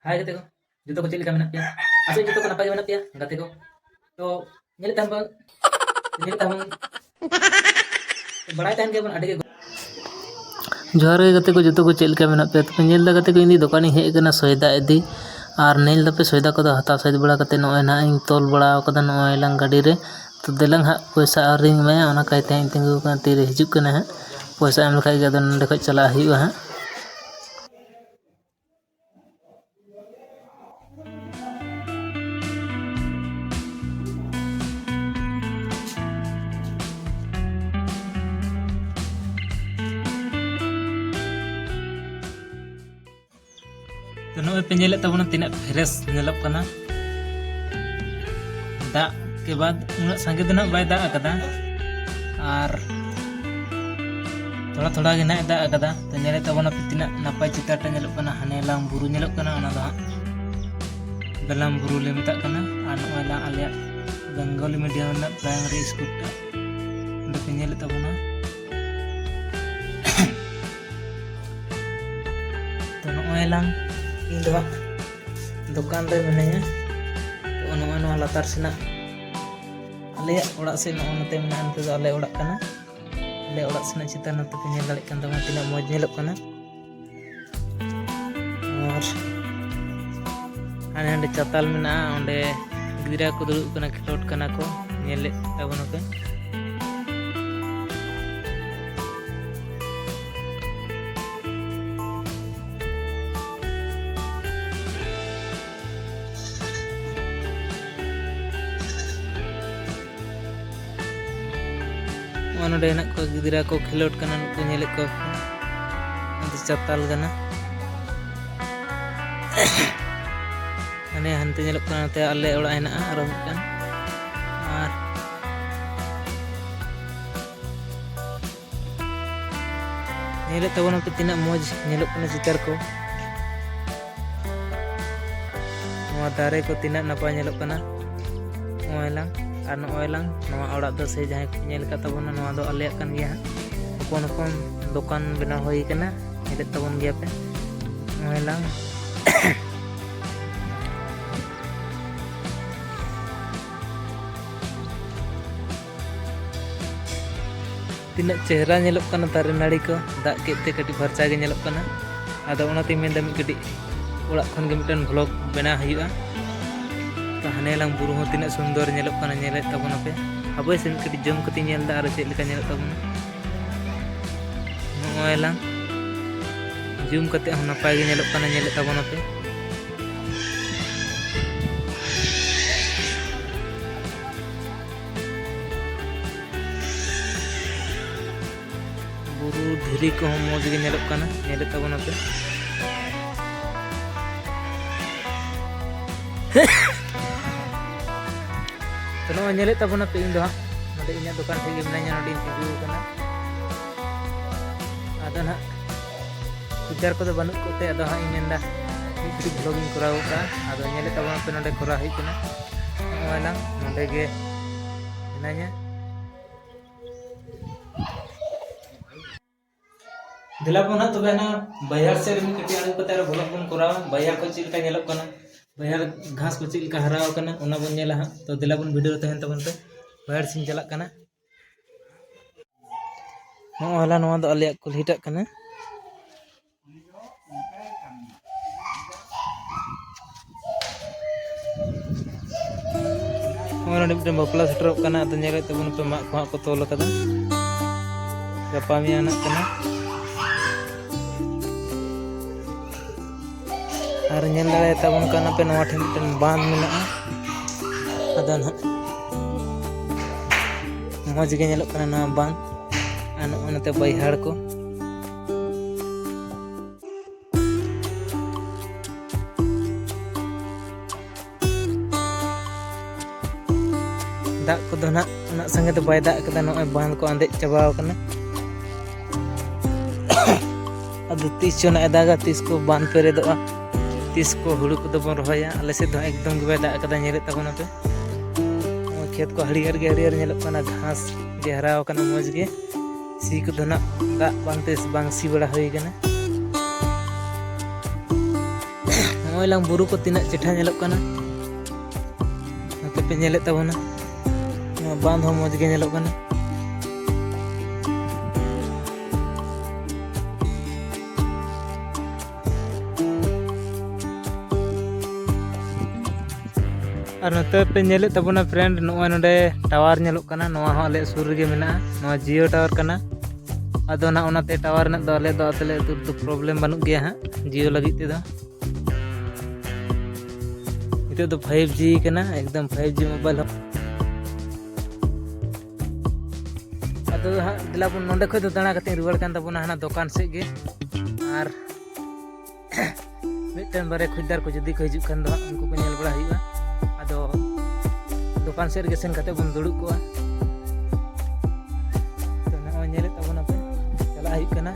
हाय गते को जुतो को चिलिका मेना पिया आसे जुतो को नपाय मेना पिया गते को तो नेले तम बड़ाई तहन के बन अडे जोहार गे गते को जुतो को चिलिका मेना पिया तो नेल दा गते को इंदी दुकानी हेज कना सौदा इदी और नेल दपे सौदा को हता सैद बड़ा कते नय ना इन तोल बड़ा कदा नय लांग गाड़ी रे तो देलंग हा पैसा रिंग में ओना कायते तिंगु कना तीरे हिजुक कना हा पैसा एम लखाय गे नंडे खय चला हुआ हा तो नय पे नेले तबना तिना फ्रेश नेलक कना दा के बाद उना संगे दना बाय दा अकदा और थोड़ा थोड़ा गे ना दा अकदा तो नेले तबना पे तिना नापाय चिताटा नेलक कना हाने लांग बुरु नेलक कना ओना दा बेलाम बुरु ले मेता कना और नय ला आले बेंगली मीडियम ना प्राइमरी स्कूल टा ओंडे पे नेले तबना तो नय लांग इन दो दुकान रे मिनाया तो नवा लातार सेना आले ओड़ा से नते मेना अंते दो आले ओड़ा कना आले ओड़ा सेना चिता नते पे नेल दाड़े कन दमा तिना मौज नेलक कना और हाने हांडे चाताल मेना ओंडे गिरा को दुड़ुब कना खेलोट कना को नेले ताबोना पे नोडे हेना को गिदरा को खेलोट कना को नेले को अंते चाताल गना हाने हनते नेलक कना ते आले ओड़ा हेना आरो मिटन और नेले तबना पे तिना मौज नेलक कना चितार को नवा दारे को तिना नपाय नेलक कना ओयला और नयलांग नवा ओड़ा दो से जहां को नेल का तबना नवा दो आले कन गया अपन अपन दुकान बना होई कना नेले तबन गया पे नयलांग तिना चेहरा नेलक कना तारे नाड़ी को दाग केते कटी फरचा गे नेलक कना आदो ओनाते मेंदा मिट कटी ओड़ा खन गे मिटन ब्लॉग बना हुआ तो हाने लांग बुरु हो तिना सुंदर नेलक कना नेले तबना पे अब से कटी जम कति नेलदा और चेक लेका नेलक तबना नय लांग जूम कते हो नपाय गे नेलक कना नेले तबना पे बुरु धीरी को मौज गे नेलक कना नेले तबना पे तो नय नेले तबना पे इन दो नोडे इना दुकान ठे गे मिनाया नोडे तिगु कना आदो ना विचार को बनू कोते आदो हा इमेंदा मिट्टी ब्लॉगिंग कराव का आदो नेले तबना पे नोडे करा हुई कना नयला नोडे गे मिनाया दिलाबन हा तबे ना बाजार से रिम कटी आलू कते ब्लॉग बन कराव बाजार को चिलका नेलक कना बाहर घास को चिलका हराव कना ओना बन नेला हा तो दिलाबन वीडियो तहन तबन पे बाहर सिन चला कना होला नवा दो आले कुलहिटा कना ओना डिबटे बपला सेटरक कना तो नेले तबन पे मा को तोल कदा गपा मियाना कना और नेल दाड़े तबन कना पे नवा ठे मिटन बांध मेना आदो ना मौज गे नेलक कना नवा बांध और ओनाते बैहाड़ को दाग को दो ना उना संगे तो बाय दाग कदा नय बांध को आंदे चबाव कना अदो तीस चो ना दागा तीस को बांध पेरेदोआ तीस को हुड़ू को बन रहा आले से दो एकदम गे दाग कदा नेले तबना पे खेत को हरियर गे हरियर नेलक कना घास गे हराव कना मौज गे सी को दो ना दाग बांगते बांग सी बड़ा हुई कना नॉय लंग बुरु को तीना चेठा नेलोग कना नते पे नेलेत ताबोना बांध हो मौज गे नेलोग कना और नते पे नेलेत ताबोना फ्रेंड नॉय नोडे टावर नेलोग कना नोआ हो आले सुर गे मेना नोआ जियो टावर कना अदो ना ओनाते टावर ना दो आले दो आतले तो प्रॉब्लम बनु गया हां जियो लगी ते दो इतो तो 5G कना एकदम 5G मोबाइल अदो दिला बन नोंडे खय दो दाणा कते रुवाड़ कान ताबोना हाना दुकान से गे और मिटन बारे खुदार को जदी को हिजुक कान दो उनको को नेल बड़ा हुआ अदो दुकान से गे सेन कते बन दुड़ुक को तो ना नेले ताबोना पे चला हुई कना